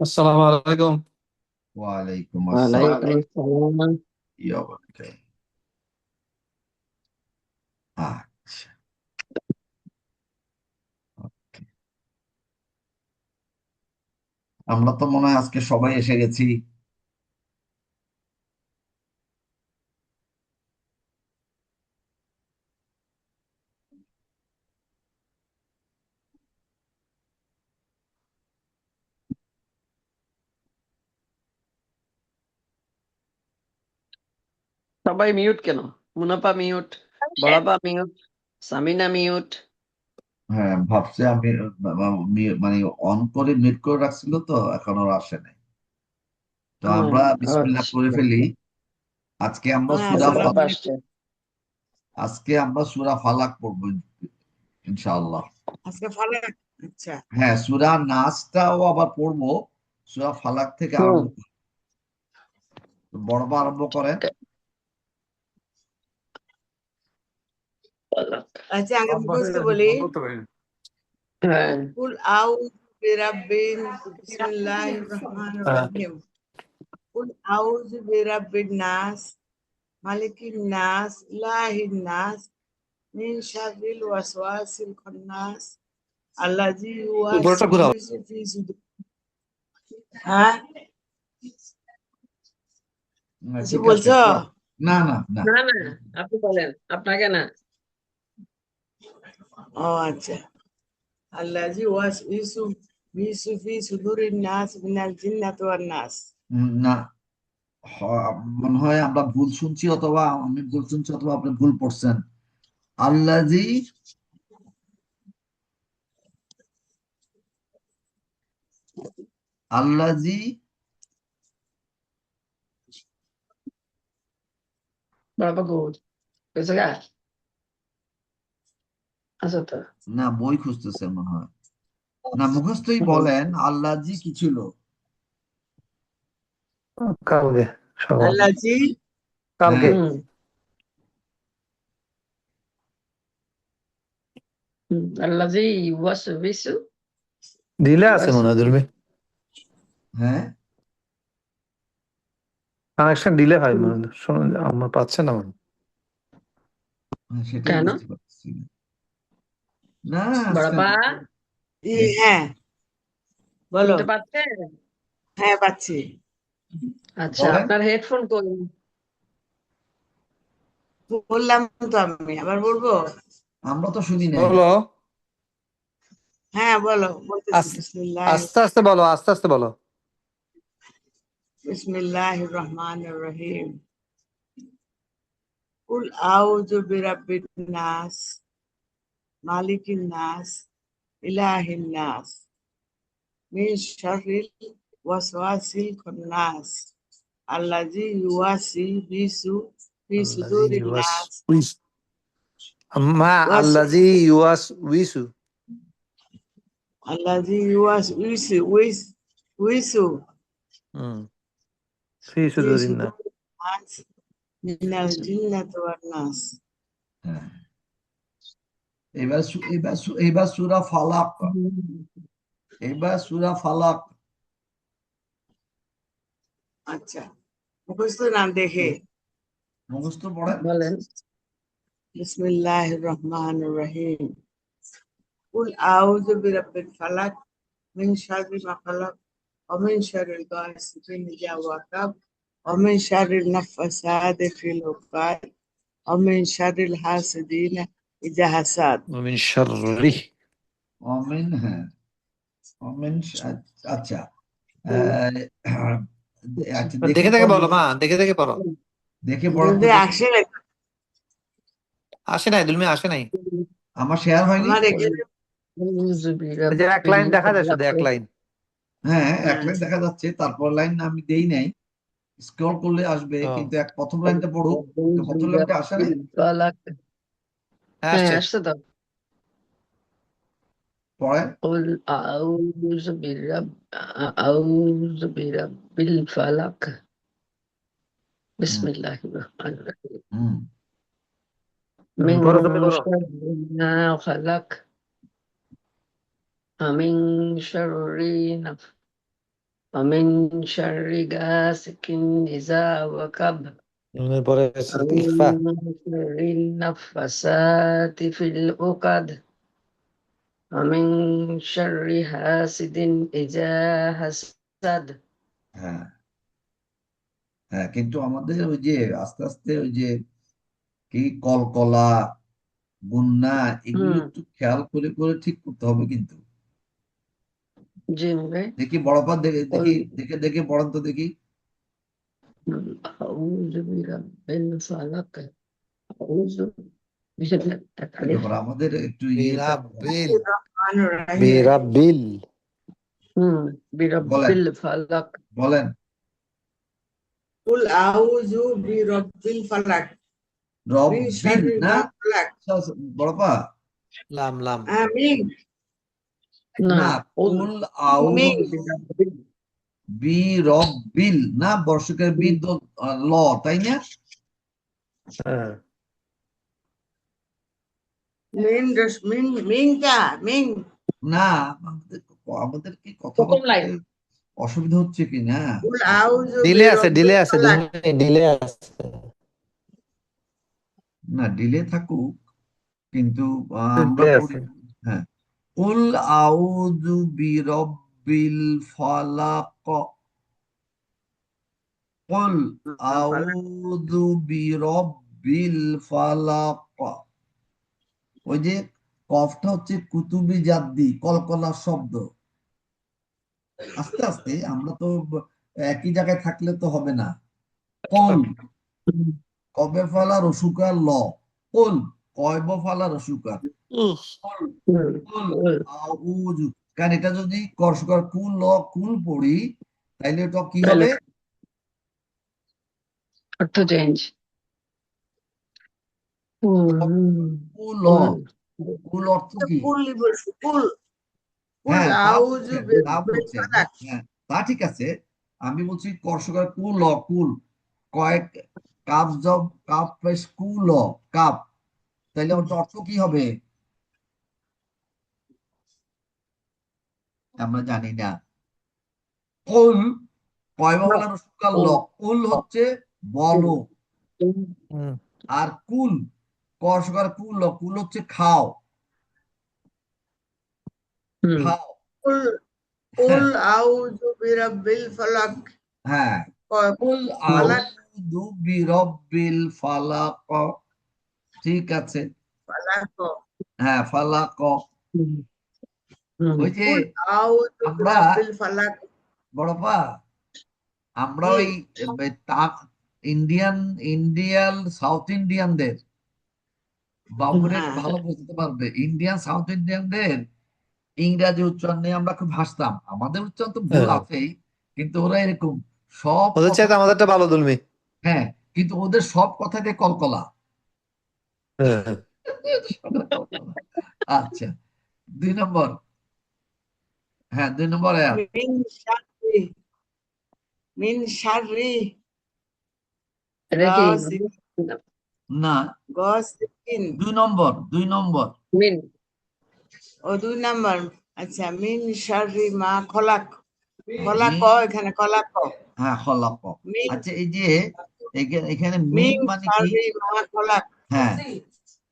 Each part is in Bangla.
আসসালামু আলাইকুম। ওয়ালাইকুম আসসালাম। ওয়ালাইকুম আসসালাম। কি অবস্থা? আচ্ছা, আমরা তো মনে হয় আজকে সবাই এসে গেছি। সবাই মিউট কেন? মুনাফা মিউট, বড়াপা মিউট, সামিনা মিউট। হ্যাঁ, ভাবছি আমি মানে অন করে মিট করে রাখছিল, তো এখন ওর আসে নাই। তো আমরা বিসমিল্লাহ করে ফেলি। আজকে আমরা সূরা ফালাক পড়বো ইনশাআল্লাহ। আজকে ফালাক। আচ্ছা, হ্যাঁ, সূরা নাসটাও আবার পড়বো। সূরা ফালাক থেকে আরম্ভ বড় আরম্ভ করেন। আচ্ছা, আগে মুখস্থ বলি। কুল আউযু বিরাব্বিন বিসমিল্লাহির রহমানির রহিম। কুল আউযু বিরাব্বিন নাস, মালিকিন নাস, ইলাহিন নাস, মিন শাররিল ওয়াসওয়াসিল খান্নাস, আল্লাযী ইউওয়াসওয়িসু ফি সুদুর। হ্যাঁ, কিছু ঠিক আছে। বলছো? না না না, না না, আপনি বলেন, আপনাকে না। ও আচ্ছা। আল্লাযী ইউওয়াসওয়িসু ফি সুদুরিন নাস মিনাল জিন্নাতি ওয়ান নাস। না, মনে হয় আমরা ভুল শুনছি, অথবা আমি ভুল শুনছি, অথবা আপনি ভুল পড়ছেন। আল্লাজি আল্লাজি বড়াপা গুড হয়েছে গা? আচ্ছা তো না, বই খুঁজতেছেন মনে হয়। না, মুখস্থই বলেন। আল্লাজি কি ছিল? কালকে সকাল আল্লাযী কালকে হ্যাঁ, আল্লাযী ইউওয়াসওয়িসু দিলে আছে মনে হয় ধরবে হ্যাঁ, কানেকশন দিলে হয় মনে হয়। শোনা আমার পাচ্ছে না মনে হয়। সেটাই কেন? বুঝতে পারছি না। না, আজকে বড়াপা হ্যাঁ, বলো। শুনতে পাচ্ছেন? হ্যাঁ, পাচ্ছি। আচ্ছা, বলেন। আপনার হেডফোন কই? বললাম তো, আমি আবার বলবো? আমরা তো শুনি নাই। বলো, হ্যাঁ, বলো, বলতেছি। আস্তে আস্তে বলো, আস্তে আস্তে বলো। বিসমিল্লাহির রহমানির রহিম। কুল আউযু বিরাব্বিন নাস, মালিকিন নাস, ইলাহিন নাস, মিন শাররিল ওয়াসওয়াসিল খান্নাস, আল্লাযী ইউওয়াসবিসু ফি সুদুরিন নাস। আল্লাজি ইউয়াস উইসু আল্লাযী ইউওয়াসবিসু ফি ফি সুদুরিন না। সুদুরিন নাস মিনাল জিন্নাতি ওয়ান নাস। হ্যাঁ, এবার সূরা ফালাক। এবার সূরা ফালাক। আচ্ছা, মুখস্থ নাম দেখে মুখস্থ পড়েন। বলেন। বিসমিল্লাহির রহমানির রহিম। কুল আউযু বিরাব্বিল ফালাক মিন শাররি মা খালাক ওয়া মিন শাররিল গাসিকিন ইযা ওয়াকাব ওয়া মিন শাররিন নাফাসাতি ফিল উকাদ ওয়া মিন শাররিল হাসিদিন ইযা হাসাদ। মিন শাররি। অমিন, হ্যাঁ, অমিন। আচ্ছা, আহ, আচ্ছা, দেখে দেখে দেখে পড়েন। বলো মা, দেখে দেখে পড়ো। দেখে পড়েন তো যদি দেখি। আসে, আসে নাই দুলমি, আসে নাই। আমার শেয়ার হয়নি। আমার এখানে এই যে এক লাইন দেখা যায় শুধু, এক লাইন। হ্যাঁ এক হ্যাঁ লাইন দেখা যাচ্ছে, তারপর লাইন আমি দেই নাই, স্ক্রল করলে আসবে, ও কিন্তু প্রথম লাইনটা পড়ুক। প্রথম লাইনটা আসে নাই, ফালাক। হ্যাঁ হ্যাঁ আসছে। আসছে তো। পড়ে। قل أعوذ أعوذ برب الفلق بسم হুম الله الرحمن الرحيم হুম من পড়ো তুমি পড়ো। شر ما خلق ومن شر ومن شر غاسق إذا وقب পরে ইখফা। ومن شر النفاثات في العقد ومن شر حاسد إذا حسد. হ্যাঁ হ্যাঁ, কিন্তু আমাদের ওই যে আস্তে আস্তে ওই যে কি কলকলা, গুন্না, এগুলো হুম একটু খেয়াল করে করে ঠিক করতে হবে কিন্তু। জি ভাই। দেখি বড়পা, দেখে قل দেখি, দেখে দেখে পড়ান তো দেখি। أعوذ برب الفلق أعوذ بسم কি ألف. ব্যাপার, আমাদের একটু ইয়েটা বিরাবিল রহমান রহিম বিরাবিল برب বলেন الفلق বলেন। কুল আউযু বিরাব্বিল ফালাক মিন রব্বিল শাররি না, মা খালাক বড়পা লাম লাম। আমিন না, না قل কুল আউযু برب বি রব্বিল না, বর্ষকের বি ল, তাই না? হ্যাঁ মিন না, আমাদের আমাদের কি কথা প্রথম বলতে লাইন। অসুবিধা হচ্ছে কি না? কুল আউযু ডিলে আছে, বিরাব্বিল ডিলে আছে, ফালাক ডিলে আছে। না, ডিলে থাকুক, কিন্তু আমরা ডিলে পড়ি। আছে। হ্যাঁ, কুল আউযু বিরব্বিল ফালাক, কুল ফালাক আউযু বিরব্বিল ফালাক। ওই যে কফটা হচ্ছে কুতুবি জাদ্দি, কলকলার শব্দ। আস্তে আস্তে, আমরা তো একই জায়গায় থাকলে তো হবে না। কল, কবে ফালা রসুকার ল, কল কয়ব ফালা রসুকার, কল কল আউযু। কারণ এটা যদি করসকার কুল ল কুল পড়ি, তাইলে এটা কি তাহলে হবে? অর্থ চেঞ্জ। কুল ল, কুল অর্থ কি? কুল বলছি কুল কুল হ্যাঁ তা আউযু বলছেন, তা বিরাব্বিল বলছেন, ফালাক হ্যাঁ তা ঠিক আছে। আমি বলছি করসকার কুল ল কুল, কয়েক কাপ জব কাপ পেশ কুল কাপ, তাইলে ওটা অর্থ কি হবে? আমরা জানি না। কুল কয়বালা রসুকার ল, কুল হচ্ছে বলো, হুম আর কুল করসকার কুল কুল হচ্ছে খাও, খাও। কুল হ্যাঁ কুল আউযু বিরাব্বিল ফালাক হ্যাঁ, কুল ফালাক আউযু বিরব্বিল ফালাক, ঠিক আছে। ফালাক হ্যাঁ ফালাক। ওই যে কুল আউযু আমরা বিরাব্বিল ফালাক বড়পা, আমরা জি ওই ইন্ডিয়ান ইন্ডিয়ান সাউথ ইন্ডিয়ানদের, বাবুরে একটু হ্যাঁ ভালো বুঝতে পারবে, ইন্ডিয়ান সাউথ ইন্ডিয়ানদের ইংরাজি উচ্চারণ নিয়ে আমরা খুব হাসতাম। আমাদের উচ্চারণ তো ভুল হ্যাঁ, আছেই, কিন্তু ওরা এরকম সব ওদের কথা, চাইতে আমাদেরটা ভালো দুলমি। হ্যাঁ, কিন্তু ওদের সব কথাতে কলকলা। হ্যাঁ কলকলা। আচ্ছা, 2 নম্বর। হ্যাঁ 2 নম্বর আয়াত। মিন শাররি মিন শাররি এটা কি গাসিক না, গাসিকিন 2 নম্বর, 2 নম্বর। মিন? ও 2 নাম্বার। আচ্ছা মিন শাররি মা খলাক খলাক মিন, এখানে খলাক হ্যাঁ খলাক। মিন আচ্ছা, এই যে এখানে মিন মিন মানে কি? শাররি মা খলাক হ্যাঁ,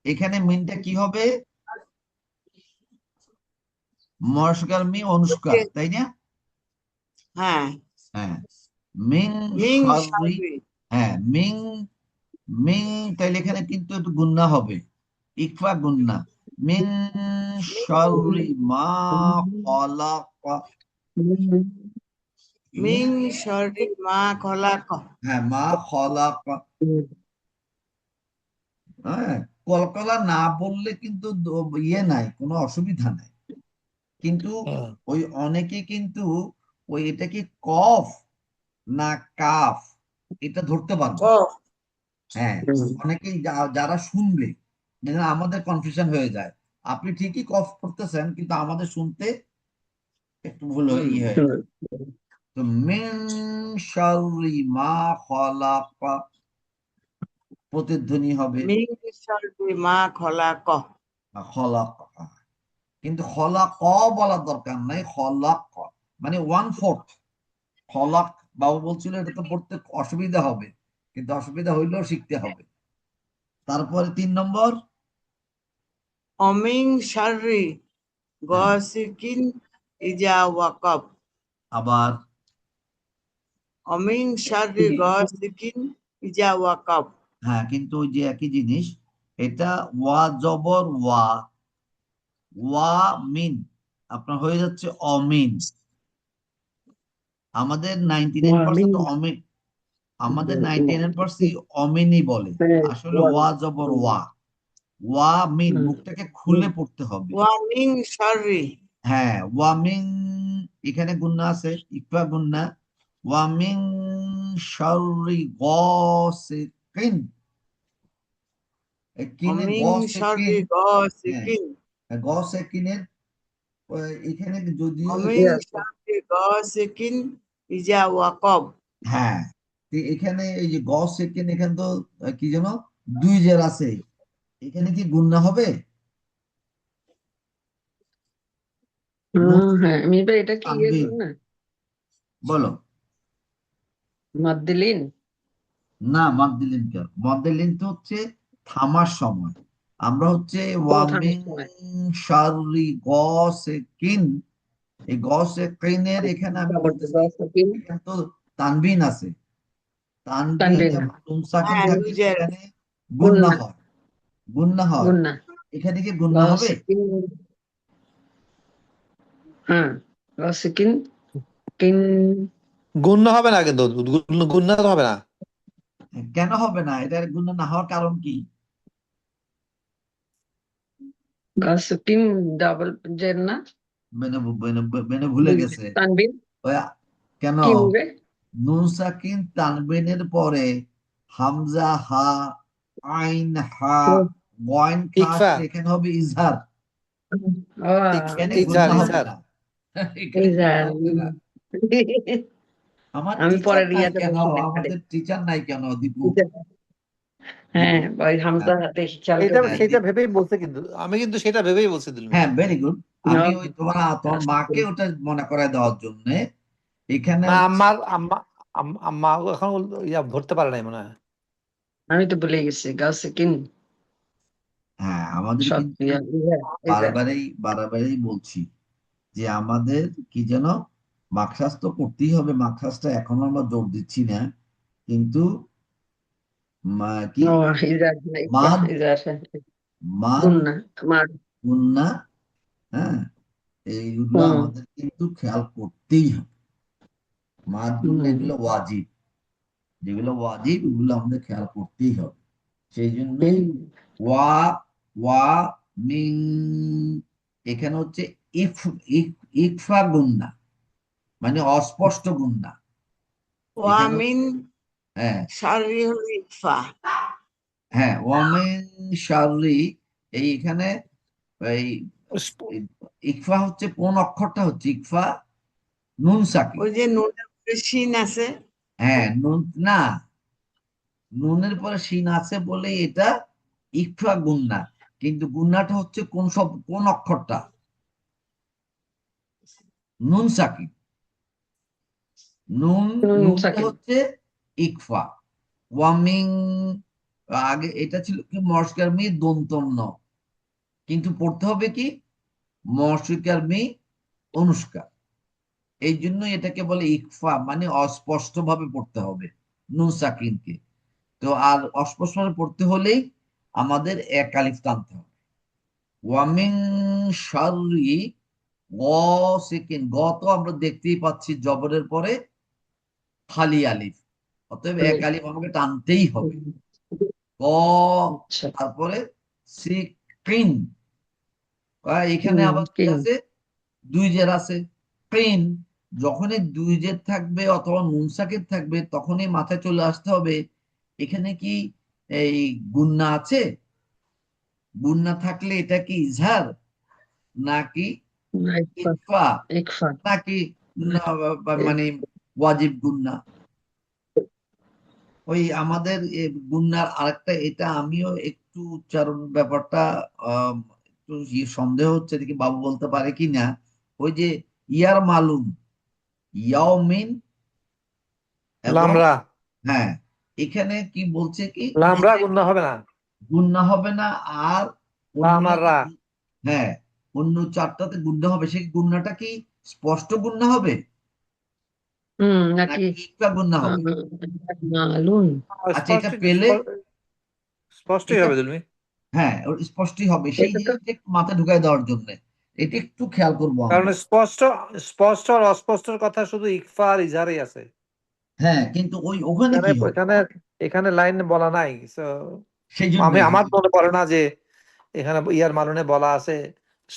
এখানে মিনটা কি হবে? মরস্কার মি অনুষ্কার, তাই না? হ্যাঁ হ্যাঁ, মিন মিন শাররি। শাররি হ্যাঁ, মিন মিন, তাইলে এখানে কিন্তু একটু গুন্না হবে, ইকফা গুন্না। মিন শাররি মা খলাক। মিন শাররি মা খলাক হ্যাঁ, মা খলাক। হ্যাঁ, কলকলা না বললে কিন্তু ইয়ে নাই, কোনো অসুবিধা নাই, কিন্তু ওই অনেকে কিন্তু ওই এটা কি কফ না কাফ, এটা ধরতে পারবে। কফ। হ্যাঁ, অনেকেই যারা শুনবে, যেন আমাদের কনফিউশন হয়ে যায়, আপনি ঠিকই কফ করতেছেন কিন্তু আমাদের শুনতে একটু ভুল হয়ে হয়ে যায়। তো মিন শাররি মা খলাকা, প্রতিধ্বনি হবে মিন শাররি মা খলাক। খলাকা, কিন্তু খলাক বলার দরকার নাই, খলাক মানে 1/4। খলাক, বাবু বলছিল এটা তো পড়তে অসুবিধা হবে, কিন্তু অসুবিধা হইলেও শিখতে হবে। তারপরে 3 নম্বর, অমিন শাররি গাসিকিন ইজা ওয়াকাব। আবার অমিন শাররি গাসিকিন ইজা ওয়াকাব। হ্যাঁ, কিন্তু ওই যে একই জিনিস, এটা ওয়া জবর ওয়া, ওয়া মিন আপনার হয়ে যাচ্ছে অমিন। আমাদের 99% অমিন, আমাদের 99% অমিনই বলে, আসলে ওয়া জবর ওয়া, ওয়া মিন মুখটাকে খুলে পড়তে হবে। ওয়া মিন শাররি। হ্যাঁ, ওয়া মিন, এখানে গুন্না আছে, ইকফা গুন্না, ওয়া মিন শাররি গাসিকিন, এই কিনে অমিন শাররি গাসিকিন, হ্যাঁ গাসিকিন। গাসিকিনের এখানে যদিও অমিন শাররি গাসিকিন ইজা ওয়াকাব। হ্যাঁ, তো এখানে এই যে গাসিকিন, এখানে তো কি যেন 2 জের আছে, এখানে কি গুন্না হবে? নুন হ্যাঁ মিবা এটা কি ইয়ে তানবিন, না বলো। মাদ্দিলিন। না, মাদ্দিলিন কেন? মাদ্দিলিন তো হচ্ছে থামার সময়। আমরা হচ্ছে ও থামার ওয়ামিন সময়। শাররি গাসিকিন, এই গাসিকিনের এখানে আমি বলতেছি, গাসিকিন এখানে তো তানবিন আছে, তানবিন তানবিন এবং নুন সাকিন হ্যাঁ, থাকলে নুজের। সেখানে গুন্না গুন্না হয়, গুন্না হয়। গুন্না এখানে কি গুন্না হবে? গাসিকিন। হ্যাঁ গাসিকিন কিন। গুণ্য হবে না, কিন্তু গুণ্য তো হবে না। কেন হবে না? এটার গুন্না না হওয়ার কারণ কি? গাসিকিন ডাবল জের না। বেনে বেনে বেনে ভুলে গেছে। তানবিন ওই কেন? কি হবে? নুন সাকিন তানবিনের পরে হামজা হা, আইন হা, গয়েন খা ইকফা, আসলে এখানে হবে ইজহার, এখানে ইজহার গুন্না হবে ইজহার। না। এখানে গুন্না হবে না। আমার আমি টিচার পরের নাই ইয়াতে কেন? বলছি না খালি। আমাদের টিচার নাই কেন দীপু? হ্যাঁ দীপু, ওই হামজা হাতে খেয়াল এটা করে। সেটা ভেবেই বলছে, কিন্তু আমি কিন্তু সেটা ভেবেই বলছি দুলমি। হ্যাঁ, ভেরি গুড। আমি ওই তোমার মাকে ওটা মনে করায় দেওয়ার জন্য এখানে না, হচ্ছে, আমার আম্মা আম্মা এখন ইয়া ধরতে পারে নাই মনে হয়। আমি তো ভুলে গেছি গাসিকিন হ্যাঁ আমাদের সব কিন্তু ইয়া ইজা। বারবারই বলছি যে আমাদের কি যেন মাখরাজ তো করতেই হবে, মাখরাজটা এখনো আমরা জোর দিচ্ছি না, কিন্তু কি ও ইজা মাদ, ইজা মাদ, গুন্না মার। গুন্না, হ্যাঁ, এইগুলো হুম আমাদের কিন্তু খেয়াল করতেই হবে। মাদ গুন্না হুম এগুলো ওয়াজিব, যেগুলো ওয়াজিব এগুলো আমাদের খেয়াল করতেই হবে। সেই জন্যই হুম। ওয়া, ওয়া মিন, এখানে হচ্ছে ইফ, ইকফা গুন্না মানে অস্পষ্ট গুন্না। ওয়া এখানে মিন হ্যাঁ, শাররি ইকফা। হ্যাঁ ওয়ামিন শাররি, এইখানে এই ইকফা হচ্ছে কোন অক্ষরটা হচ্ছে ইকফা? নুন সাকিন। ওই যে নুনের উপরে শিন আছে। হ্যাঁ, নুন না, নুনের পরে শিন আছে বলে এটা ইকফা গুন্না, কিন্তু গুন্নাটা হচ্ছে কোন অক্ষরটা? নুন সাকিন। নুন, নুন নুনটা সাকিন। হচ্ছে ইকফা। ওয়ামিং, আগে এটা ছিল কি মস্কার মি দন্তম ন, কিন্তু পড়তে হবে কি মস্কার মি অনুষ্কার, এই জন্য এটাকে বলে ইকফা, মানে অস্পষ্ট ভাবে পড়তে হবে নুন সাকিনকে। তো আর অস্পষ্ট ভাবে পড়তে হলেই আমাদের এক আলিফ টানতে হবে। ওয়ামিং শাররি গাসিকিন, গ তো আমরা দেখতেই পাচ্ছি জবরের পরে খালি আলিফ, অতএব এক আলিফ আমাকে টানতেই হবে। গ, আচ্ছা। তারপরে সিকিন, এখানে হুম আবার কি কিন। আছে? 2 জের আছে, কিন, যখনই দুই জের থাকবে অথবা নুন সাকিব থাকবে তখনই মাথায় চলে আসতে হবে এখানে কি এই গুন্না আছে, গুন্না থাকলে এটা কি ইজহার নাকি না, ইকফা। ইকফা ইকফা। নাকি মানে ওয়াজিব গুন্না। ওই আমাদের গুন্নার আরেকটা, এটা আমিও একটু উচ্চারণ ব্যাপারটা একটু সন্দেহ হচ্ছে দেখি বাবু বলতে পারে কি না। ওই যে ইয়ার মালুম, ইয়াউমিন এবং লামরা হ্যাঁ, এখানে কি বলছে কি লামরা গুন্না হবে না, গুন্না হবে না, আর অন্য লামাররা। হ্যাঁ অন্য চারটাতে গুন্না হবে, সেই গুন্নাটা কি স্পষ্ট গুন্না হবে নাকি নাকি ইকফা গুন্না হবে? মালুন। আচ্ছা, স্পষ্ট এটা পেলে স্পষ্টই এটা হবে তুমি। হ্যাঁ ওর স্পষ্টই হবে, সেই এটা তো জিনিসটা একটু মাথায় ঢুকাই দেওয়ার জন্য এটা একটু খেয়াল করবো কারণ আমরা। স্পষ্ট স্পষ্ট আর অস্পষ্টর কথা শুধু ইকফা আর ইজহারেই আছে। হ্যাঁ কিন্তু ওই ওখানে এখানে কি হবে, এখানে এখানে লাইন বলা নাই। So, সেই আমি জন্যই আমার মনে পড়ে না যে এখানে ইয়ার মালুনে বলা আছে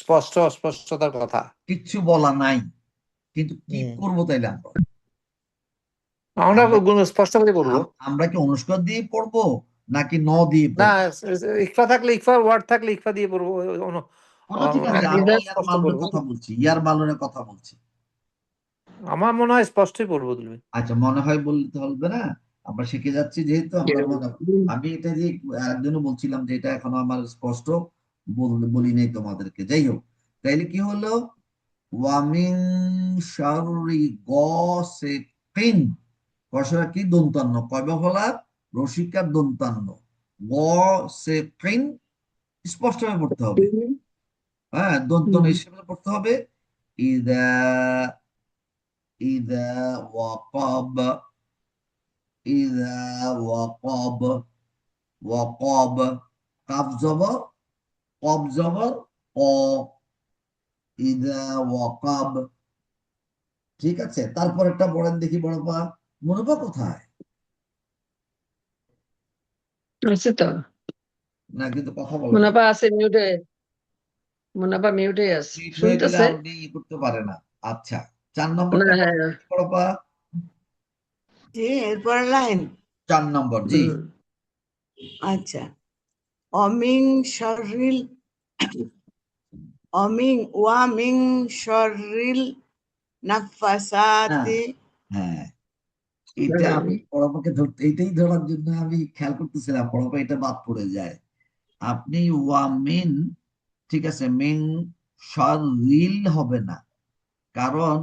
স্পষ্ট অস্পষ্টতার কথা। কিচ্ছু বলা নাই, কিন্তু কি হুম। করবো তাইলে আমরা? আমরা আমরা স্পষ্ট করে বলবো। আমরা কি অনুষ্কার দিয়ে পড়বো নাকি ন দিয়ে না, পড়বো? ইকফা থাকলে ইকফা, ওয়ার্ড থাকলে ইকফা দিয়ে পড়বো। ওটা ঠিক আছে, আমি ইয়ার স্পষ্ট মালুনের পড়বো। কথা বলছি, ইয়ার মালুনের কথা বলছি। আমার মনে হয় স্পষ্টই পড়বো তুমি। আচ্ছা, মনে হয় বলতে হবে না, আমরা শিখে যাচ্ছি যেহেতু আমরা মনে, আমি এটা যে আরেকজনও বলছিলাম যে এটা এখনো আমার স্পষ্ট বলি নাই তোমাদেরকে। যাই হোক, তাইলে কি হলো, ওয়ামিন শাররি গসিকিন, কসরা কি দন্তান্ন, কয়বা ফলা রসিকার দন্তান্ন, গসিকিন স্পষ্ট ভাবে পড়তে হবে, হ্যাঁ দন্তন হিসেবে পড়তে হবে। ইদা ইদা ওয়াকাব, ইদা ওয়াকাব, ওয়াকাব, কাফ জবর, কব জবর, ক, ইদা ওয়াকাব। ঠিক আছে, তারপর একটা পড়েন দেখি বড় পা, মনোপা কোথায়? আছে তো। না কিন্তু কথা বলে না, মুনাফা আছে মিউটে, মুনাফা মিউটে আছে, মিট হয়ে গেলে শুনতেছে আপনি করতে পারে না। আচ্ছা, 4 নম্বরটা না। পড়েন হ্যাঁ। দেখি বড় পা। জি, এরপর লাইন। 4 নম্বর, জি। আচ্ছা, অমিং শরিল, অমিং ওয়ামিং শরিল না, নাফাসাতি। হ্যাঁ এটা আমি পড়াপাকে ধরতে, এটাই ধরার জন্য আমি খেয়াল করতেছিলাম পড়াপা এটা বাদ পড়ে যায়। আপনি ওয়ামিন, ঠিক আছে, মিন শারিল হবে না, কারণ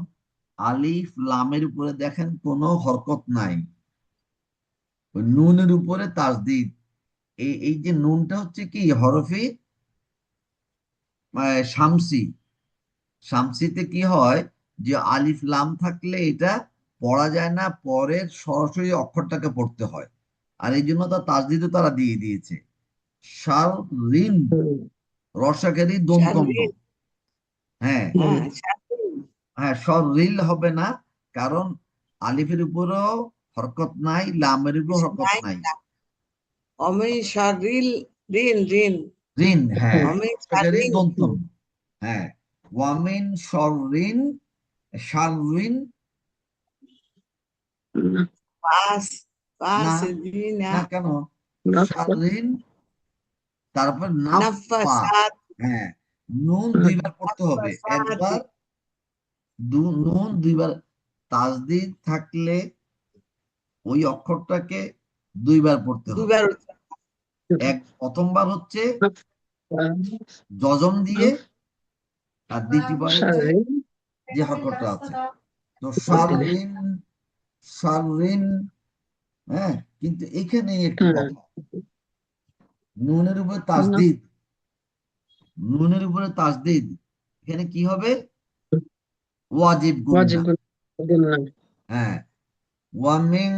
আলিফ লামের উপরে দেখেন কোনো হরকত নাই, ওই নুনের উপরে তাসদিদ। এই যে নুনটা হচ্ছে কি হরফে শামসি, শামসিতে কি হয় যে আলিফ লাম থাকলে এটা পড়া যায় না, পরের সরাসরি অক্ষরটাকে পড়তে হয়, আর এই জন্য তার তাসদিদও তারা দিয়ে দিয়েছে। শার রিন, রসাকারী দন্তন্য, শারিল, হ্যাঁ হ্যাঁ শারিল, হ্যাঁ সর রিল হবে না, কারণ আলিফের উপরেও হরকত নাই, লামের উপরেও হরকত নাই, নাই। অমিং শরিল, রিন রিন, রিন, হ্যাঁ অমিং রসাকারী শারিল দন্তন্য, হ্যাঁ ওয়ামিন শররিন, শাররিন, পাস, না পাস দিনা না কেন, শাররিন, তারপর নাফা, নাফাসাত, হ্যাঁ নুন দুইবার পড়তে হবে, নাফাসাতি, একবার নুন দুইবার, তাসদিদ থাকলে ওই অক্ষরটাকে দুইবার পড়তে হবে। দুইবার প্রথমবার হচ্ছে যজম দিয়ে, আর দ্বিতীয়বার হচ্ছে যে হরকতটা আছে। তো শাররিন, শাররিন, হ্যাঁ কিন্তু এখানে একটু কথা, নুনের উপরে তাসদিদ, নুনের উপরে তাসদিদ, এখানে কি হবে, ওয়াজিব গুন্না, ওয়াজিব। হ্যাঁ ওয়ামিন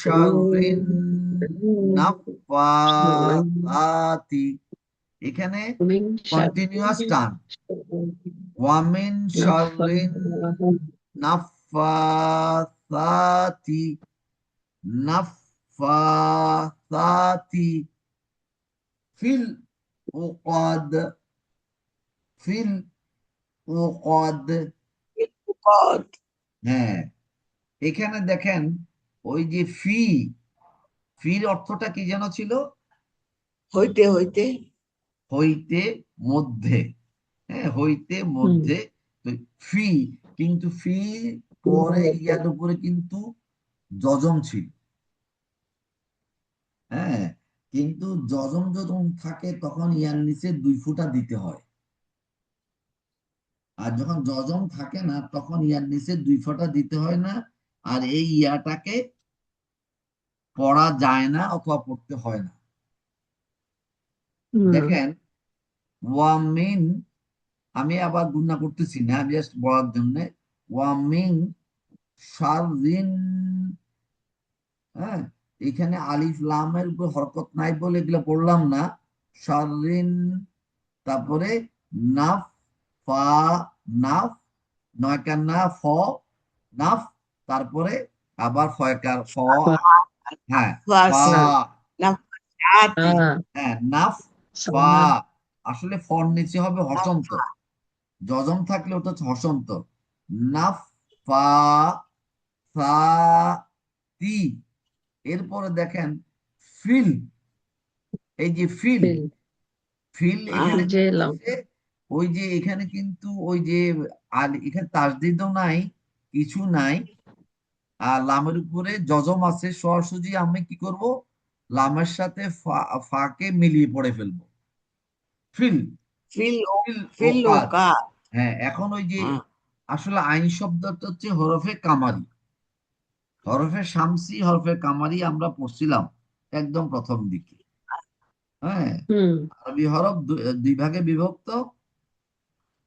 শাররিন নাফাসাতি, এখানে কন্টিনিউয়াস টান, ওয়ামিন শাররিন নাফাসাতি, নাফাসাতি ফিল উকাদ, ফিল উকাদ, কদ, হ্যাঁ, এখানে দেখেন ওই যে ফির অর্থটা কি যেন ছিল? হইতে হইতে হইতে, মধ্যে। হ্যাঁ, হইতে মধ্যে। তো ফি, কিন্তু ফি পরে ইয়ার উপরে কিন্তু যজম ছিল। হ্যাঁ, কিন্তু যজম যখন থাকে তখন ইয়ার নিচে 2 ফোঁটা দিতে হয়, আর যখন যজম থাকে না তখন ইয়ার নিচে 2 ফোঁটা দিতে হয় না। আর এই ইয়াটাকে পড়া যায় না অথবা পড়তে হয় না। দেখেন ওয়ামিন, আমি আবার গুণনা করতেছি না, জাস্ট বলার জন্য। ওয়ামিন শাররিন, হ্যাঁ, এখানে আলিফ লামের উপর হরকত নাই বলে এগুলো পড়লাম না। শাররিন, তারপরে নাফ, ফা, নাফ, নয়কার না ফ, নাফ, তারপরে আবার ফয়কার ফ, হ্যাঁ, ফা, ফাসা নাফাসাতি হ্যাঁ, নাফ, ফা। আসলে ফর নিচে হবে হসন্ত, যজম থাকলে ওটা হচ্ছে হসন্ত। নাফ, ফা, সা, তি। এরপরে দেখেন ফিল, এই যে ফিল, ফিল এখানে কি হচ্ছে? ওই যে এখানে কিন্তু ওই যে এখানে তাসদিদও নাই, কিছু নাই, আর লামের উপরে যজম আছে। সরাসরি আমি কি করব, লামের সাথে ফাকে মিলিয়ে পড়ে ফেলবো। ফিল, ফিল ফিল ও ফিল কাদ। ওকা হ্যাঁ, এখন ওই যে আসলে আইন শব্দটা হচ্ছে হরফে কামারি, হরফে শামসি, হরফে কামারি আমরা পড়ছিলাম একদম প্রথম দিকে। হ্যাঁ, আরবি হরফ 2 ভাগে বিভক্ত,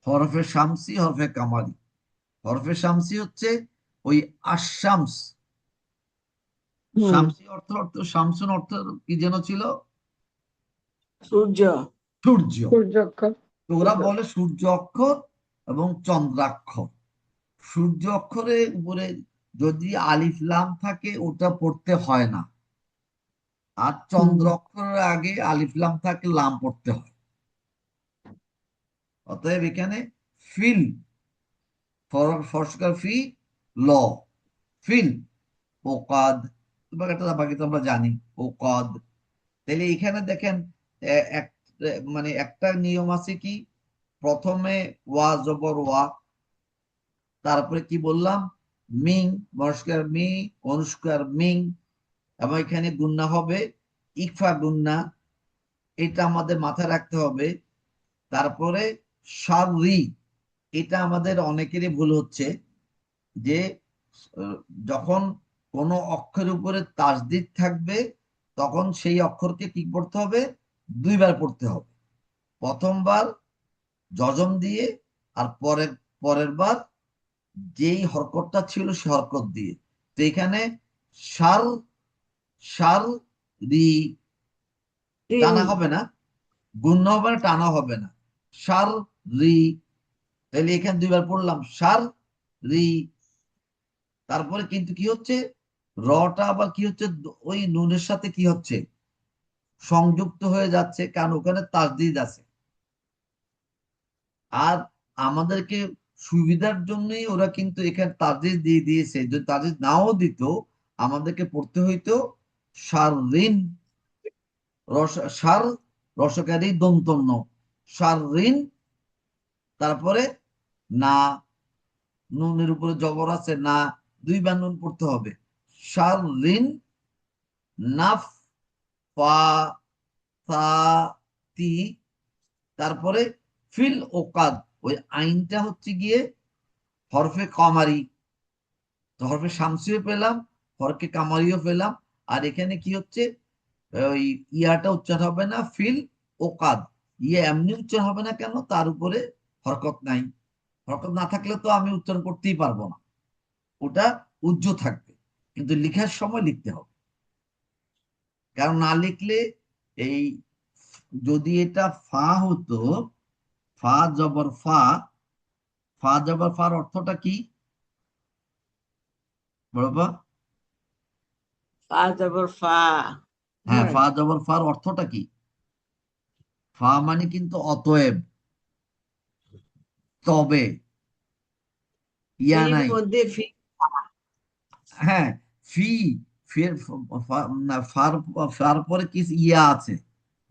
হরফে শামসি, হরফে কামারি। হরফে শামসি হচ্ছে ওই আশামস, শামসি অর্থ অর্থ শামসুন অর্থ কি যেন ছিল? সূর্য সূর্য। সূর্যাক্ষর। তো ওরা বলে সূর্য অক্ষর এবং চন্দ্রাক্ষর। সূর্য অক্ষরের উপরে যদি আলিফ লাম থাকে ওটা পড়তে হয় না, আর চন্দ্র অক্ষরের আগে আলিফ লাম থাকে লাম পড়তে হয়। অতএব এখানে ফিল, ফরস্কার ফি, ল, ফিল ওকাদ, একটা বাকি তো আমরা জানি ওকাদ। তাহলে এখানে দেখেন এক, মানে একটা নিয়ম আছে কি, প্রথমে ওয়া জবর ওয়া, তারপরে কি বললাম, মিং, মস্কার মি, অনুষ্কার মিং, এবং এখানে গুন্না হবে ইকফা গুন্না, এটা আমাদের মাথায় রাখতে হবে। তারপরে শাররি, এটা আমাদের অনেকেরই ভুল হচ্ছে যে আহ, যখন কোনো অক্ষরের উপরে তাসদিদ থাকবে তখন সেই অক্ষরকে কি পড়তে হবে, 2 বার পড়তে হবে। প্রথমবার যজম দিয়ে, আর পরের পরের বার যেই হরকতটা ছিল সে হরকত দিয়ে। তো এখানে সার, সার, রি, টানা হবে না, গুণ্য হবে না, টানা হবে না, সার, রি। তাহলে এখানে 2 বার পড়লাম সার, রি। তারপরে কিন্তু কি হচ্ছে, রটা আবার কি হচ্ছে, ওই নুনের সাথে কি হচ্ছে, সংযুক্ত হয়ে যাচ্ছে, কারণ ওখানে তাসদিদ আছে। আর আমাদেরকে সুবিধার জন্যই ওরা কিন্তু এখানে তাসদিদ দিয়ে দিয়েছে, যদি তাসদিদ নাও দিত আমাদেরকে পড়তে হইতো সাররিন, সার, রসকারী দন্তন্য, সাররিন, তারপরে না, নুনের উপরে জবর আছে না, 2 বার নুন পড়তে হবে। সাররিন, নাফ, ফা, সা, তি, তারপরে ফিল ওকাদ। ওই আইনটা হচ্ছে গিয়ে হরফে কামারি, তো হরফে শামসিও পেলাম, হরফে কামারিও পেলাম। আর এখানে কি হচ্ছে, ওই ইয়াটা উচ্চারণ হবে না, ফিল ওকাদ। ইয়ে এমনি উচ্চারণ হবে না কেন, তার উপরে হরকত নাই। হরকত না থাকলে তো আমি উচ্চারণ করতেই পারবো না, ওটা উজ্জ্ব থাকবে, কিন্তু লিখার সময় লিখতে হবে। কারণ না লিখলে এই, যদি এটা ফা হতো, ফা জবর ফা, ফা জবর ফার অর্থটা কি বড়বা? ফা জবর ফা হ্যাঁ, ফা জবর ফার অর্থটা কি? ফা মানে কিন্তু অতএব, তবে, ইয়া ফির নাই। মধ্যে ফি হ্যাঁ, ফি ফের না, ফার পরে কি ইয়া আছে,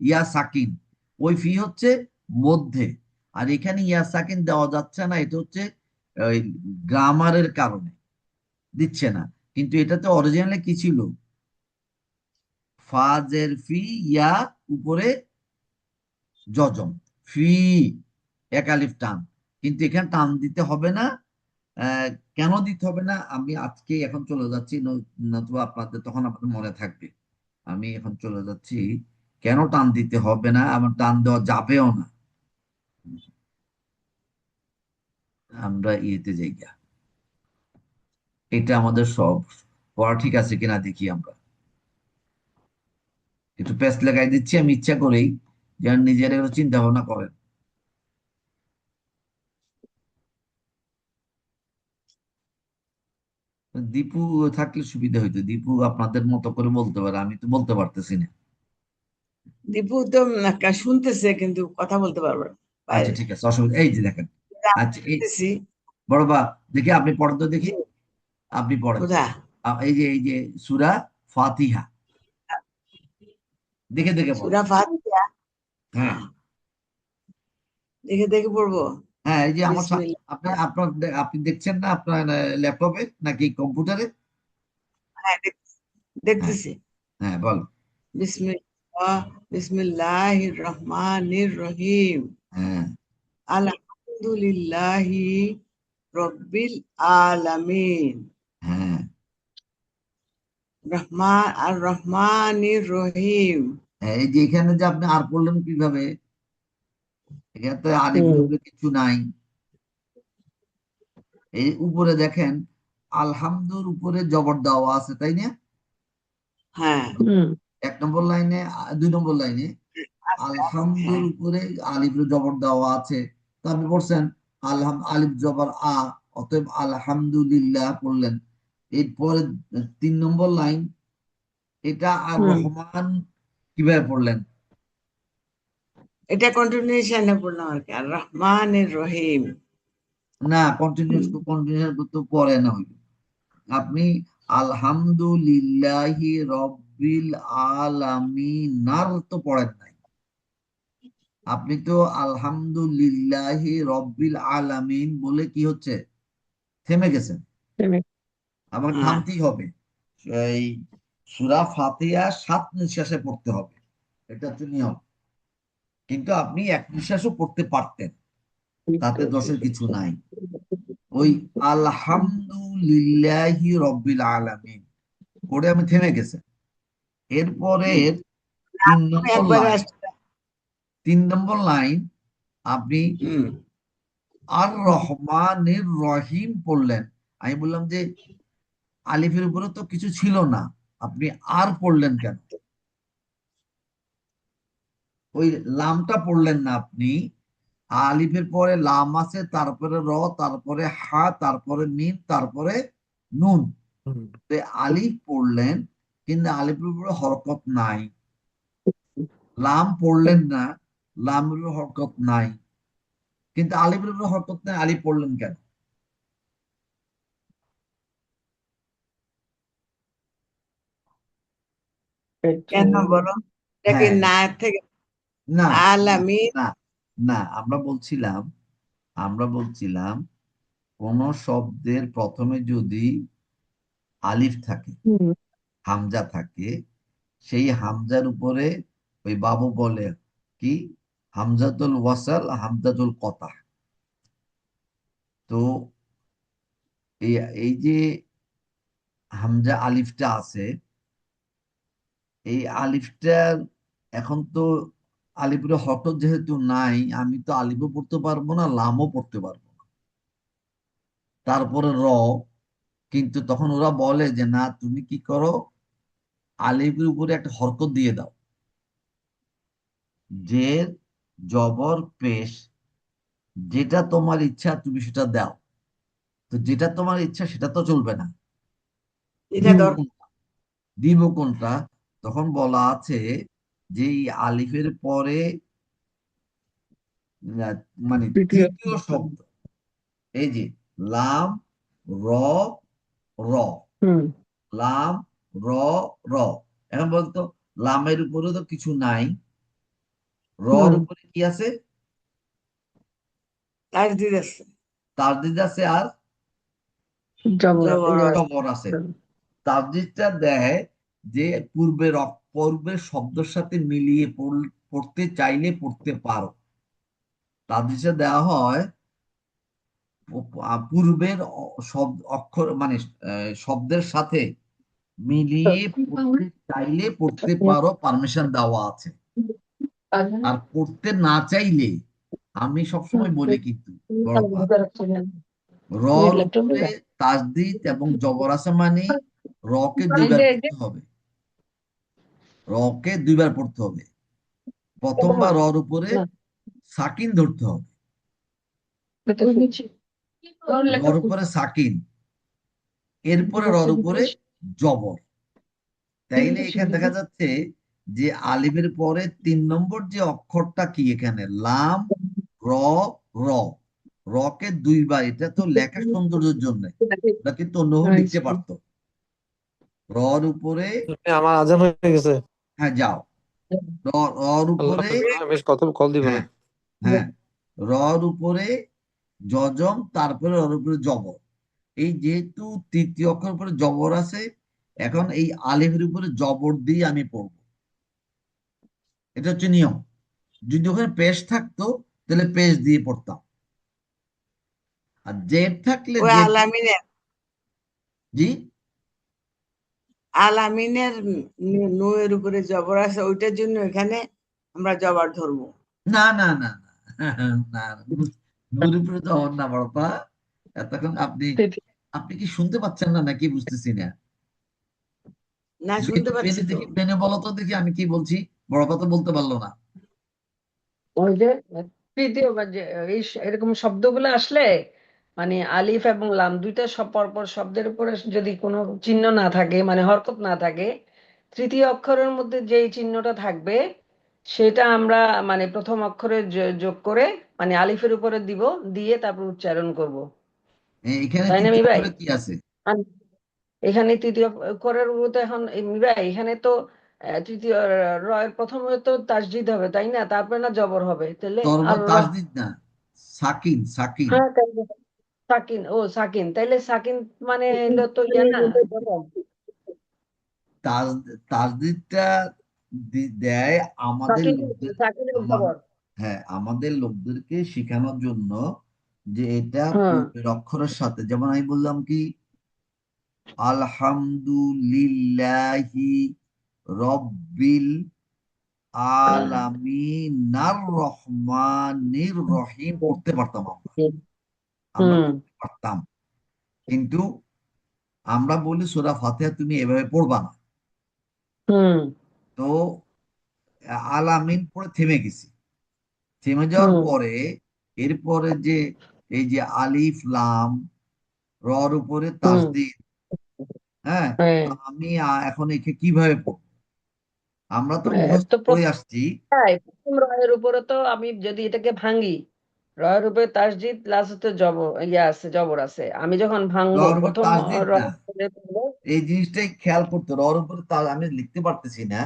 ইয়া সাকিন, ওই ফি হচ্ছে মধ্যে। আর এখানে ইয়া সাকিন দেওয়া যাচ্ছে না, এটা হচ্ছে ওই গ্রামারের কারণে দিচ্ছে না। কিন্তু এটাতে অরিজিনালি কি ছিল, ফাজের ফি, ইয়া উপরে জজম, ফি, এক আলিফ টান। কিন্তু এখানে টান দিতে হবে না। আহ, কেন দিতে হবে না আমি আজকে এখন চলে যাচ্ছি, নতুবা আপনাদের তখন আপনাদের মনে থাকবে। আমি এখন চলে যাচ্ছি কেন টান দিতে হবে না, আমার টান দেওয়া যাবেও না। আমরা ইয়েতে যাই গিয়া, এটা আমাদের সব পড়া ঠিক আছে কিনা দেখি আমরা। একটু পেস্ট লাগাই দিচ্ছি আমি ইচ্ছা করেই, যেন নিজের একটু চিন্তা ভাবনা করেন। দীপু থাকলে সুবিধা হইতো, দীপু আপনাদের মতো করে বলতে পারে, আমি তো বলতে পারতেছি না। দীপু তো শুনতেছে কিন্তু কথা বলতে পারবে না আচ্ছা বাইরে। ঠিক আছে, অসুবিধা, এই যে দেখেন। আমি আচ্ছা এই শুনতেছি। বড় বা, দেখি আপনি পড়েন তো দেখি, আপনি পড়েন। কোথা? এই যে সূরা ফাতিহা, দেখে দেখে পড়েন। সূরা ফাতিহা। হ্যাঁ, দেখে দেখে পড়বো। হ্যাঁ, এই যে আমার বিসমিল্লাহ। আপনি দেখছেন না আপনার ল্যাপটপে নাকি কম্পিউটারে? হ্যাঁ, হ্যাঁ, দেখতেছি। হ্যাঁ বল। বিসমিল্লাহ, বিসমিল্লাহির রহমানির রহিম। হ্যাঁ, আলহামদুলিল্লাহি রব্বিল আলামিন। হ্যাঁ, রহমানির রহিম। হ্যাঁ, এই যে এখানে যে আপনি আর পড়লেন কিভাবে, এখানে তো আলিফের হুম উপরে কিছু নাই। এই উপরে দেখেন, আলহামদুর উপরে জবর দেওয়া আছে, তাই না? হ্যাঁ, হুম 1 নম্বর লাইনে, 2 নম্বর লাইনে আস্তে আস্তে, আলহামদুর হ্যাঁ। উপরে আলিফের জবর দেওয়া আছে। তো আপনি পড়ছেন আলিফ জবর আ, অতএব আলহামদুলিল্লাহ পড়লেন। এরপরে 3 নম্বর লাইন, এটা আর হুম রহমান কিভাবে পড়লেন? এটা কন্টিনিউশনে পড়লাম আর কি, আর রহমানির রহিম। না, কন্টিনিউস তো পড়ে না হইল। আপনি আলহামদুলিল্লাহি রব্বিল আলামিনার তো পড়েন নাই, আপনি তো আলহামদুলিল্লাহি রব্বিল আলামিন বলে কি হচ্ছে, থেমে গেছেন। আবার হ্যাঁ, থামতেই হবে। এই সূরা ফাতিহা 7 নিঃশ্বাসে পড়তে হবে, এটা হচ্ছে নিয়ম। কিন্তু আপনি এক নিঃশ্বাসও পড়তে পারতেন, তাতে দোষের কিছু নাই। ওই আলহামদুলিল্লাহি রব্বিল আলামিন করে আমি থেমে গেছে। এরপরে হুম। 3 নম্বর একবারে লাইন, আসছে। 3 নম্বর লাইন আপনি হুম। আর রহমানির রহিম পড়লেন। আমি বললাম যে আলিফের উপরে তো কিছু ছিল না, আপনি আর পড়লেন কেন? ওই লামটা পড়লেন না আপনি, আলিফের পরে লাম আছে, তারপরে র, তারপরে হা, তারপরে মিম, তারপরে নুন। হুম তো আলিফ পড়লেন, কিন্তু আলিফের উপরে হরকত নাই। লাম পড়লেন না, লামের উপরে হরকত নাই। কিন্তু আলিফের উপরে হরকত নাই, আলিফ পড়লেন কেন? কেন বলো? এটা কি হ্যাঁ, না থেকে না, না, আলামিন? না, না, আমরা বলছিলাম কোন শব্দের প্রথমে যদি আলিফ থাকে, হুম হামজা থাকে, সেই হামজার উপরে ওই বাবু বলে কি, হামজাতুল ওয়াসাল, হামজাতুল কতা। তো এই এই যে হামজা আলিফটা আছে, এই আলিফটার এখন তো আলিফের হরকত যেহেতু নাই, আমি তো আলিফও পড়তে পারবো না, লামও পড়তে পারবো না। তারপরে র, কিন্তু তখন ওরা বলে যে না, তুমি কি করো, আলিফের উপরে একটা হরকত দিয়ে দাও, জের, জবর, পেশ, যেটা তোমার ইচ্ছা তুমি সেটা দাও। তো যেটা তোমার ইচ্ছা সেটা তো চলবে না, এটা দিব দরকার। কোনটা, দিব কোনটা? তখন বলা আছে যে এই আলিফের পরে আহ, মানে তৃতীয় তৃতীয় শব্দ, এই যে লাম, র, র, হুম লাম র র। এখন বলতো লামের উপরে তো কিছু নাই, রর হুম উপরে কি আছে? তাজদিদ আছে, তারদিদ আছে আর জবর জবর আছে। জবর আছে। তারদিদটা দেয় যে পূর্বের শব্দের সাথে মিলিয়ে পড়তে চাইলে পড়তে পারো। তারদিদটা দেওয়া হয় পূর্বের শব্দ অক্ষর মানে শব্দের সাথে মিলিয়ে পড়তে চাইলে পড়তে পারো, পারমিশন দেওয়া আছে। আর পড়তে না চাইলে আমি সবসময় বলি কিন্তু বড়পা, রর উপরে তাসদিদ এবং জবর আছে মানে রকে দুইবার পড়তে হবে, রকে দুইবার পড়তে হবে। প্রথমবার রর উপরে সাকিন ধরতে হবে, রর উপরে সাকিন, এরপরে রর উপরে জবর। তাইলে এখানে দেখা যাচ্ছে যে আলিফের পরে 3 নম্বর যে অক্ষরটা কি এখানে লাম র র, রকে দুইবার, এটা তো লেখা সৌন্দর্যের জন্য, এটা কিন্তু অন্যভাবে লিখতে পারতো। রর উপরে, আমার আজান হয়ে গেছে। হ্যাঁ যাও, রর আল্লাহ উপরে, হাফেজ, বেশ কথা কল দিব না। হ্যাঁ হ্যাঁ, রর উপরে জজম, তারপরে রর উপরে জবর। এই যেহেতু তৃতীয় অক্ষর উপরে জবর আছে, এখন এই আলিফের উপরে জবর দিয়ে আমি পড়বো, এটা হচ্ছে নিয়ম। যদি ওখানে পেশ থাকতো তাহলে পেশ দিয়ে পড়তাম, আর জেড থাকলে ওই জেড। আলামিনের জি, আলামিনের নুয়ের উপরে জবর আছে, ওইটার জন্য এখানে আমরা জবর ধরবো। না না না না না, নূর উপরে তো হন না বড়পা। এতক্ষণ আপনি আপনি কি শুনতে পাচ্ছেন না নাকি বুঝতেছি না। না, তুমি শুনতে একটু পাচ্ছি পেনে তো। দেখি, পেনে বলো তো দেখি আমি কি বলছি। বড়পা তো বলতে পারলো না। ওই যে তৃতীয় বা যে এরকম শব্দগুলো আসলে মানে আলিফ এবং লাম দুইটা সব পরপর শব্দের উপরে যদি কোনো চিহ্ন না থাকে মানে হরকত না থাকে, তৃতীয় অক্ষরের মধ্যে যেই চিহ্নটা থাকবে সেটা আমরা মানে প্রথম অক্ষরে যোগ করে মানে আলিফের উপরে দিব, দিয়ে তারপর উচ্চারণ করব। এখানে তাই না মি তৃতীয় ভাই? করে কি আছে? এখানে তৃতীয় অক্ষরের তো এখন মি ভাই এখানে তো তৃতীয় রয়ের প্রথমে তো তাসদিদ হবে তাই না, তারপরে না জবর হবে তাহলে তরবা আর তাসদিদ না, সাকিন সাকিন। হ্যাঁ তাইলে সাকিন, ও সাকিন, তাইলে সাকিন মানে হলো তো ইয়া না জবর। তাসদিদটা দেয় আমাদের সাকিন, লোকদের, সাকিনের আমাদের, জবর। হ্যাঁ আমাদের লোকদেরকে শেখানোর জন্য যে এটা হ্যাঁ পূর্বের অক্ষরের সাথে, যেমন আমি বললাম কি আলহামদুলিল্লাহি রব্বিল আলামিনার রহমানির রহিম পড়তে পারতাম আমরা, আমরা হুম পড়তে পারতাম। কিন্তু আমরা বলি সূরা ফাতিহা তুমি এভাবে পড়বা না। হুম তো আলামিন পড়ে থেমে গেছি, থেমে যাওয়ার হুম পরে এরপরে যে এই যে আলিফ লাম রর উপরে হুম তাসদিদ, হ্যাঁ, হ্যাঁ তো আমি এখন একে কিভাবে পড়বো? আমরা তো হ্যাঁ, মুখস্থ তো করে আসছি। প্রথম রয়ের উপরে তো আমি যদি এটাকে ভাঙি, রয়ের উপরে তাসদিদ প্লাস হচ্ছে জবর ইয়া আছে, জবর আছে, আমি যখন ভাঙবো রর উপর প্রথম তাসদিদ না, রয়ের উপরে বলবো এই জিনিসটাই খেয়াল করতে, রর উপরে আমি লিখতে পারতেছি না,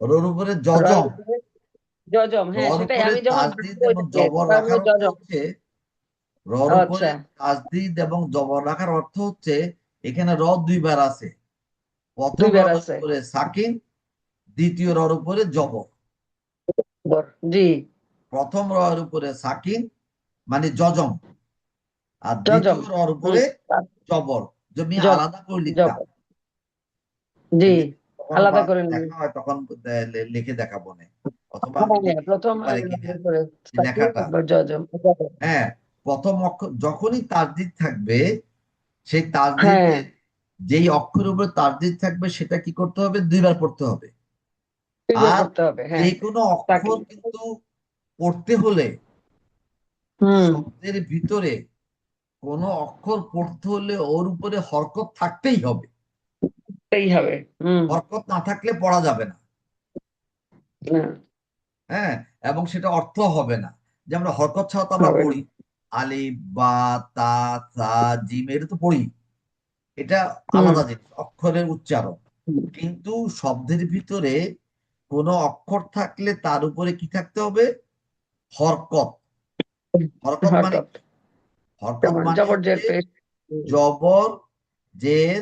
রর উপরে রয়ের জজম। উপরে জজম, হ্যাঁ রর সেটাই উপরে আমি যখন তাসদিদ ভাঙবো এবং এটাকে জবর রয়ের রাখার উপরে অর্থ জজম। হচ্ছে, রর উপরে আচ্ছা, তাসদিদ এবং জবর রাখার অর্থ হচ্ছে এখানে র দুইবার আছে, প্রথম দুইবার রর আছে। উপরে সাকিন, দ্বিতীয় রর উপরে জবর। জি, প্রথম রর উপরে সাকিন মানে জজম, আর জজম। দ্বিতীয় রর হুম উপরে জবর। যদি জব আলাদা করে লিখতাম, জবর, জি, যদি কখনো আলাদা করে নিন। দেখা হয় তখন লিখে দেখাবো না, অথবা আমি হ্যাঁ হ্যাঁ, লিখে প্রথম দিতে পারি কিনা করে এই লেখাটা। তারপর জজম। হ্যাঁ, প্রথম অক্ষর যখনই তাসদিদ থাকবে, সেই হ্যাঁ, তাসদিদের যেই অক্ষরের উপরে তাসদিদ থাকবে সেটা কি করতে হবে? দুইবার পড়তে হবে। দুইবার আর পড়তে হবে, যে হ্যাঁ। কোনো তাকে অক্ষর কিন্তু পড়তে হলে, হুম শব্দের ভিতরে কোনো অক্ষর পড়তে হলে ওর উপরে হরকত থাকতেই হবে। এই হবে। হুম হরকত না থাকলে পড়া যাবে না। না, হ্যাঁ, এবং সেটা অর্থ হবে না। যে আমরা হরকত ছাড়া তো আমরা হবে না। পড়ি, আলিফ বা তা সা জিম এটা তো পড়ি, এটা আলাদা জিনিস, অক্ষরের উচ্চারণ। কিন্তু শব্দের ভিতরে কোনো অক্ষর থাকলে তার উপরে কি থাকতে হবে? হরকত। হরকত মানে হরকত, হরকত যেমন মানে জবর জের হচ্ছে পেশ, জবর, জের,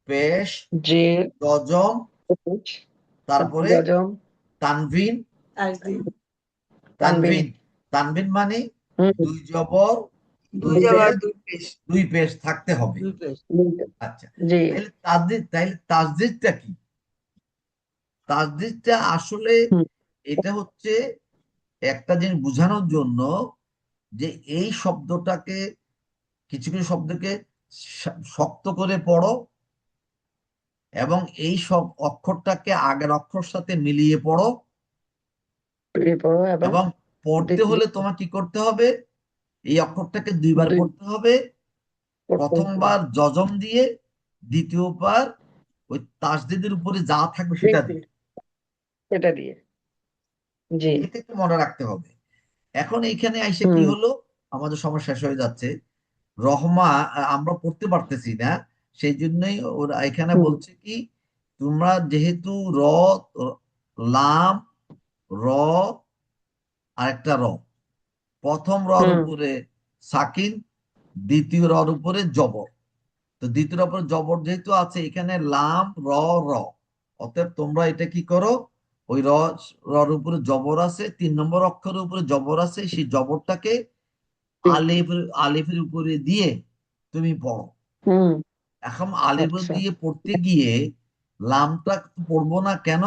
পেশ, জের, জজম, পেশ, তারপরে গজম, তানভিন। তাজদিদ, তানবিন। তানভিন মানে হুম, দুই জবর, দুই দুই জবর জের, দুই পেশ, দুই পেশ থাকতে হবে। দুই পেশ। আচ্ছা, জি, তাইলে তাসদিদটা কি? তাসদিদটা আসলে হুম, এটা হচ্ছে একটা জিনিস বোঝানোর জন্য যে এই শব্দটাকে, কিছু কিছু শব্দকে শক্ত করে পড়ো এবং এই সব অক্ষরটাকে আগের অক্ষর সাথে মিলিয়ে পড়ো। পেয়ে পড়ো এবং এবং পড়তে হলে দ্বিতীয় তোমার কি করতে হবে? এই অক্ষরটাকে দুইবার দুই পড়তে হবে। পড়তে হবে। প্রথমবার যজম দিয়ে, দ্বিতীয়বার ওই তাসদিদের উপরে যা থাকবে জি, সেটা জি, দিয়ে। সেটা দিয়ে। জি, এটা একটু মনে রাখতে হবে। এখন এইখানে আইসে কি হুম, হলো, আমাদের সময় শেষ হয়ে যাচ্ছে। রহমা আমরা পড়তে পারতেছি না, সেই জন্যই ওরা এখানে হুম, বলছে কি, তোমরা যেহেতু লাম, র, আরেকটা র, প্রথম রর হুম, উপরে সাকিন, দ্বিতীয় রর উপরে জবর। তো দ্বিতীয় উপরে জবর যেহেতু আছে এখানে লাম, র, অতএব তোমরা এটা কি করো, ওই রর উপরে জবর আছে, 3 নম্বর অক্ষরের উপরে জবর আছে, সেই জবরটাকে জি, আলিফের উপরে দিয়ে তুমি পড়ো। হুম, এখন আলিফ আচ্ছা, দিয়ে পড়তে গিয়ে লামটা পড়বো না কেন?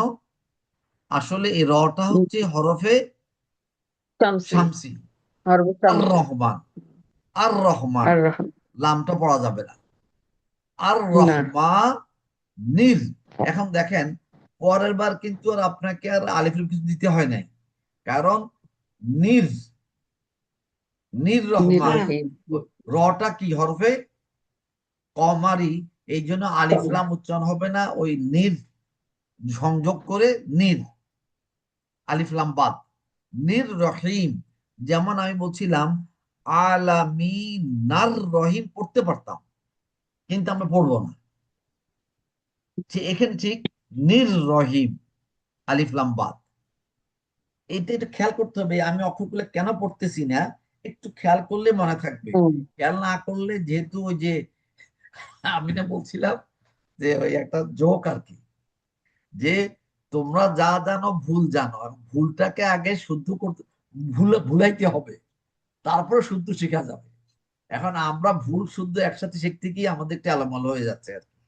আসলে এই রটা হুম, হচ্ছে হরফে শামসি, শামসি। হরফ আর শামসি, রহমান, আর রহমান, আর রহমান, লামটা পড়া যাবে না। আর না, রহমানির। এখন দেখেন, পরের বার কিন্তু আর আপনাকে আর আলিফের কিছু দিতে হয় নাই, কারণ নির, রহমান, নির্বাহী, রটা কি হরফে কমারি, এই জন্য আলিফ লাম উচ্চারণ হবে না, ওই নির সংযোগ করে নির, আলিফ লাম বাদ, নির রহিম। যেমন আমি বলছিলাম আলামিনার রহিম পড়তে পারতাম, কিন্তু আমরা পড়বো না। এখানে ঠিক নির রহিম, আলিফ লাম বাদ। এটা একটু খেয়াল করতে হবে, আমি অক্ষরগুলো কেন পড়তেছি না, একটু খেয়াল করলে মনে থাকবে। হুম, খেয়াল না করলে, যেহেতু ওই যে আমি না বলছিলাম যে ওই একটা জোক আর কি, যে তোমরা যা জানো ভুল জানো, আর ভুলটাকে আগে শুদ্ধ করতে, ভুলাইতে হবে, তারপরে শুদ্ধ শেখা যাবে। এখন আমরা ভুল শুদ্ধ একসাথে শিখতে গিয়ে আমাদের একটা এলোমেলো হয়ে যাচ্ছে আর কি।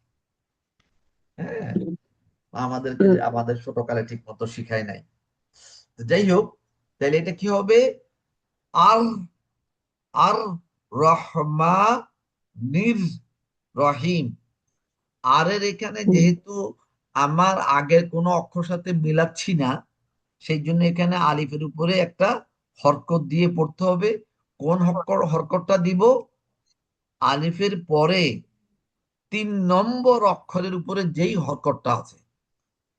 হ্যাঁ, আমাদেরকে হুম, আমাদের ছোটকালে ঠিক মতো শিখায় নাই। তো যাই হোক, তাহলে এটা কি হবে? আর আর রহমানির রহিম। আর এর এখানে হুম, যেহেতু আমার আগের কোনো অক্ষর সাথে মিলাচ্ছি না, সেই জন্য এখানে আলিফের উপরে একটা হরকত দিয়ে পড়তে হবে। কোন হরকতটা দিব? আলিফের পরে 3 নম্বর অক্ষরের উপরে যেই হরকতটা আছে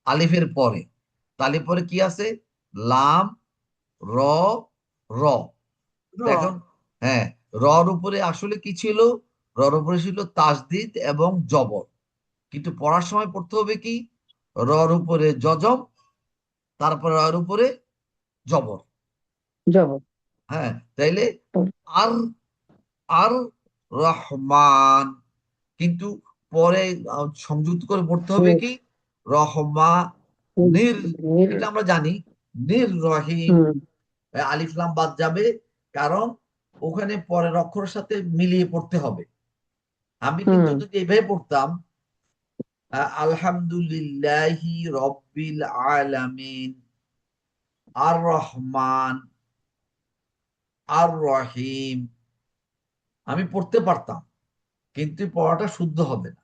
আলিফের পরে, তাহলে পরে কি আছে? লাম, র, র। র, দেখুন, হ্যাঁ, রর উপরে আসলে কি ছিল? রর উপরে ছিল তাসদিদ এবং জবর, কিন্তু পড়ার সময় পড়তে হবে কি? রর উপরে জজম, তারপরে রর উপরে জবর। জবর, হ্যাঁ, তাইলে আর আর রহমান, কিন্তু পরে সংযুক্ত করে পড়তে হবে হুম, কি? রহমা হুম, নির। নির, এটা আমরা জানি, নির রহিম, হুম, আলিফ লাম বাদ যাবে, কারণ ওখানে পরের অক্ষরের সাথে মিলিয়ে পড়তে হবে। আমি কিন্তু হুম, যদি এভাবে পড়তাম, আলহামদুলিল্লাহি রব্বিল আলামিন, আর রহমান, আর রহিম, আমি পড়তে পারতাম, কিন্তু পড়াটা শুদ্ধ হবে না।